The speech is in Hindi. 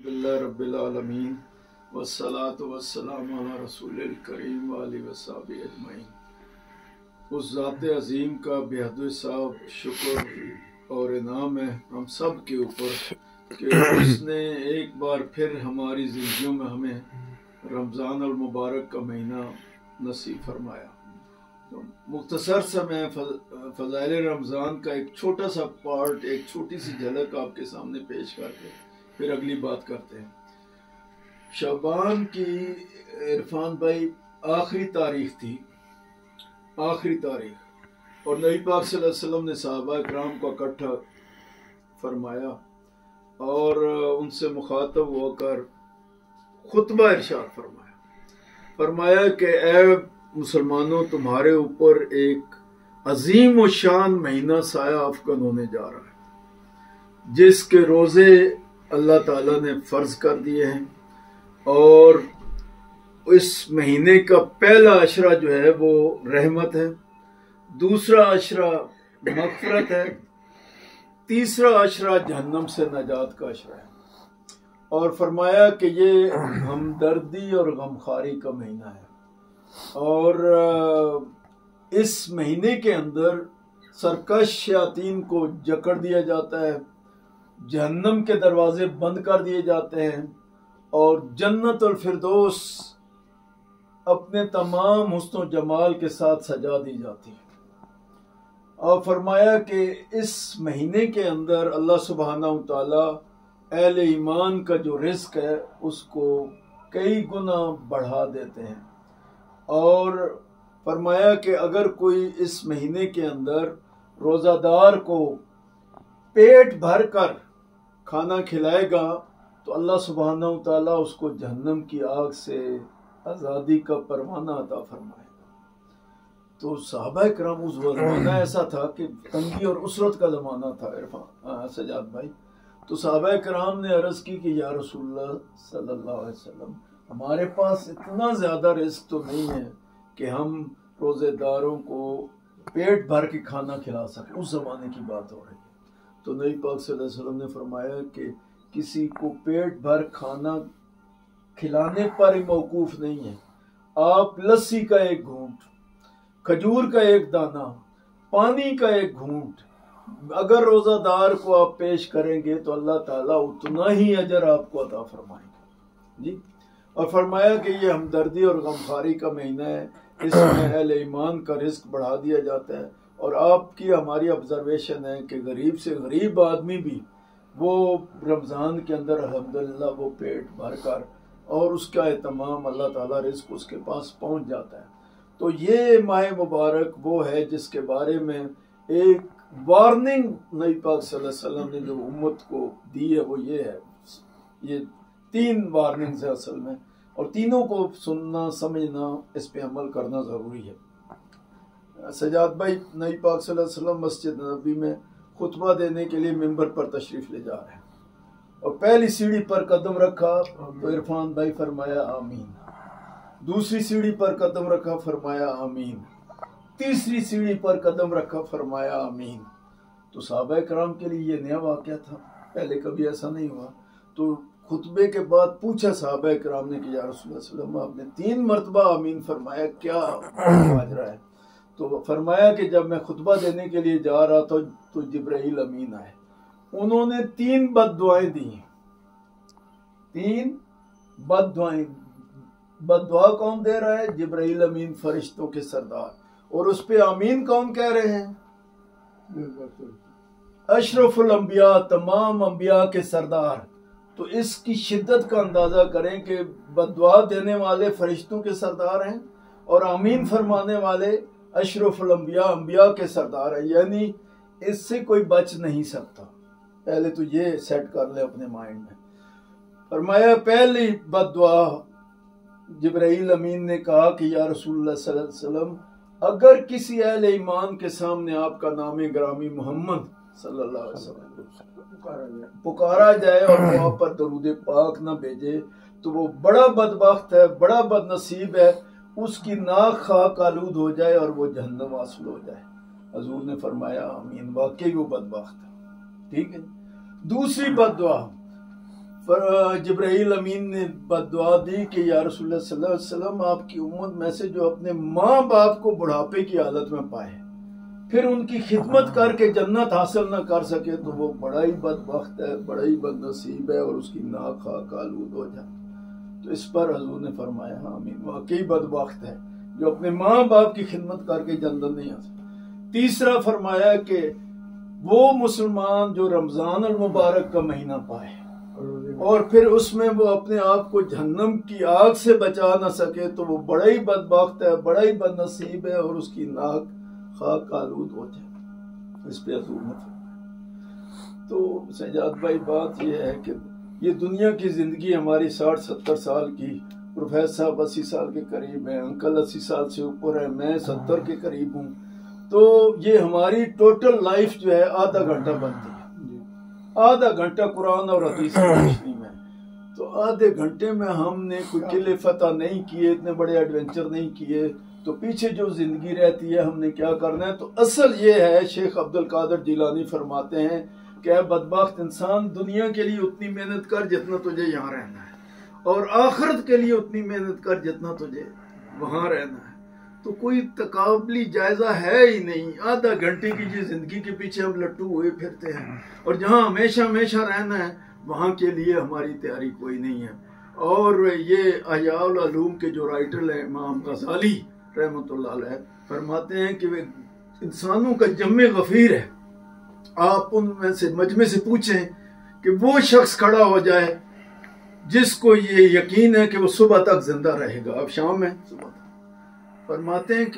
बिल्लाह रब्बिल आलमीन वस्सलातु वस्सलामु अला रसूलिल करीम व आलिहि वस्सहबी अजमईन। उस ज़ात अज़ीम का बेहद साहब शुक्र और इनाम है हम सब के ऊपर कि उसने एक बार फिर हमारी ज़िंदगियों में हमें रमज़ान अल मुबारक का महीना नसीब फरमाया। तो मुख्तसर से मैं फ़ज़ाइल रमज़ान का एक छोटा सा पार्ट, एक छोटी सी झलक आपके सामने पेश करके फिर अगली बात करते हैं। शबान की इरफान भाई आखिरी तारीख थी, आखिरी तारीख, और नबी पाक सल्लल्लाहु अलैहि वसल्लम ने सहाबा इकराम को इकट्ठा फरमाया और उनसे मुखातब होकर खुतबा इरशाद फरमाया कि ए मुसलमानों, तुम्हारे ऊपर एक अजीम व शान महीना साया अफगन होने जा रहा है, जिसके रोजे अल्लाह ताला ने फर्ज कर दिए हैं। और इस महीने का पहला अशरा जो है वो रहमत है, दूसरा अशरा मग़फ़िरत है, तीसरा अशरा जहन्नम से नजात का अशरा है। और फरमाया कि ये हमदर्दी और गमखारी का महीना है और इस महीने के अंदर सरकश शयातीन को जकड़ दिया जाता है, जहन्नम के दरवाजे बंद कर दिए जाते हैं और जन्नत और फिरदौस अपने तमाम हुस्न जमाल के साथ सजा दी जाती है। और फरमाया कि इस महीने के अंदर अल्लाह सुब्हानहू तआला अहले ईमान का जो रिज़्क है उसको कई गुना बढ़ा देते हैं। और फरमाया कि अगर कोई इस महीने के अंदर रोज़ादार को पेट भर कर खाना खिलाएगा तो अल्लाह सुब्हानहू तआला उसको जहन्नम की आग से आज़ादी का परवाना अता फरमाएगा। तो सहाबा इकराम, उस ज़माना ऐसा था कि तंगी और उसरत का ज़माना था इरफान सजाद भाई। तो सहाबा इकराम ने अर्ज़ की कि या रसूलल्लाह सल्लल्लाहु अलैहि वसल्लम, हमारे पास इतना ज़्यादा रिज़्क तो नहीं है कि हम रोज़ेदारों को पेट भर के खाना खिला सकें। उस ज़माने की बात हो रही है। तो नबी पाक सल्लल्लाहु अलैहि वसल्लम ने फरमाया कि किसी को पेट भर खाना खिलाने पर ही मौकूफ नहीं है। आप लस्सी का एक घूंट, खजूर का एक दाना, पानी का एक घूंट अगर रोज़ादार को आप पेश करेंगे तो अल्लाह ताला उतना ही अजर आपको अता फरमाएगा जी। और फरमाया कि ये हमदर्दी और गमखारी का महीना है, इसमें अहले ईमान का रिस्क बढ़ा दिया जाता है। और आपकी हमारी ऑब्जर्वेशन है कि गरीब से गरीब आदमी भी वो रमज़ान के अंदर अल्हम्दुलिल्लाह वो पेट भर कर और उसका एहतमाम अल्लाह ताला रिस्क उसके पास पहुंच जाता है। तो ये माह मुबारक वो है जिसके बारे में एक वार्निंग नबी पाक सल्लल्लाहु अलैहि वसल्लम ने जो उम्मत को दी है वो ये है। ये 3 वार्निंग्स है असल में, और तीनों को सुनना, समझना, इस पे अमल करना ज़रूरी है। सजाद भाई, नबी पाक सल्लल्लाहु अलैहि वसल्लम मस्जिद नबी में खुतबा देने के लिए मिंबर पर तशरीफ़ ले जा रहे हैं और पहली सीढ़ी पर कदम रखा तो इरफान भाई फरमाया आमीन, दूसरी सीढ़ी पर कदम रखा फरमाया आमीन, तीसरी सीढ़ी पर कदम रखा फरमाया आमीन। तो सहाबा इकराम के लिए ये नया वाक़या था, पहले कभी ऐसा नहीं हुआ। तो खुतबे के बाद पूछा सहाबा इकराम ने कि या रसूलल्लाह सल्लल्लाहु अलैहि वसल्लम, आपने 3 मरतबा आमीन फरमाया, क्या माजरा है? तो फरमाया कि जब मैं खुतबा देने के लिए जा रहा था तो जिब्राइल अमीन आए, उन्होंने 3 बद्दुआएं दी। 3 बद्दुआएं। बद्दुआ कौन दे रहा है? जिब्राइल अमीन, फरिश्तों के सरदार। और उस पे आमीन कौन कह रहे हैं? अशरफुल अंबिया, तमाम अंबिया के सरदार। तो इसकी शिद्दत का अंदाजा करें कि बद्दुआ देने वाले फरिश्तों के सरदार हैं और आमीन फरमाने वाले अशरफुल अंबिया, अंबिया के सरदार है। यानी इससे कोई बच नहीं सकता। पहले तो ये सेट कर ले अपने माइंड में। फरमाया पहली बद्दुआ जिब्राइल अमीन ने कहा कि या रसूलुल्लाह सल्लल्लाहु अलैहि वसल्लम, अगर किसी अहले ईमान के सामने आपका नाम ग्रामी मोहम्मद सल्लल्लाहु अलैहि वसल्लम पुकारा जाए और वो आप पर दरूद पाक न भेजे तो वो बड़ा बदबख्त है, बड़ा बदनसीब है, उसकी नाक खाक आलूद हो जाए और वो जहन्नम हासिल हो जाए। हजूर ने फरमाया आमीन, वाकई वो बदबख्त है। ठीक है। दूसरी बद्दुआ जिब्राइल अमीन ने बद्दुआ दी कि या रसूलुल्लाह सल्लल्लाहु अलैहि वसल्लम, आपकी उम्मत में से जो अपने माँ बाप को बुढ़ापे की हालत में पाए फिर उनकी खिदमत करके जन्नत हासिल न कर सके तो वो बड़ा ही बदबख्त है, बड़ा ही बदनसीब है और उसकी नाक खाक आलूद हो जाए। तो इस पर हजूर ने फरमाया, हाँ आमीन, वाकई बदबख्त है जो अपने माँ बाप की खिदमत करके जन्नत नहीं आ सकता। तीसरा फरमाया कि वो मुसलमान जो रमजान अल मुबारक का महीना पाए और फिर उसमें वो अपने आप को जहन्नम की आग से बचा ना सके तो वो बड़ा ही बदबख्त है, बड़ा ही बदनसीब है और उसकी नाक खाक आलूद हो जाए। इस पे हजूर ने फरमाया। तो सजाद भाई, बात यह है कि ये दुनिया की जिंदगी हमारी 60-70 साल की, प्रोफेसर साहब 80 साल के करीब है, अंकल 80 साल से ऊपर है, मैं 70 के करीब हूँ। तो ये हमारी टोटल लाइफ जो है आधा घंटा बनती है, आधा घंटा कुरान और हदीस की रोशनी में। तो आधे घंटे में हमने कोई किले फतह नहीं किए, इतने बड़े एडवेंचर नहीं किए, तो पीछे जो जिंदगी रहती है हमने क्या करना है। तो असल ये है, शेख अब्दुल कादिर जिलानी फरमाते हैं कि बदबख्त इंसान, दुनिया के लिए उतनी मेहनत कर जितना तुझे यहाँ रहना है, और आखिरत के लिए उतनी मेहनत कर जितना तुझे वहां रहना है। तो कोई तकाबली जायजा है ही नहीं। आधा घंटे की जी जिंदगी के पीछे हम लट्टू हुए फिरते हैं, और जहाँ हमेशा हमेशा रहना है वहां के लिए हमारी तैयारी कोई नहीं है। और ये अहयाउल उलूम के जो राइटर है इमाम गजाली रहमतुल्लाह अलैह फरमाते हैं कि वे इंसानों का जम्मे गफीर है। आप उनमें से मजमे से पूछें कि वो शख्स खड़ा हो जाए जिसको ये यकीन है कि वो सुबह तक जिंदा रहेगा। अब शाम है, सुबह तक फरमाते हैं कि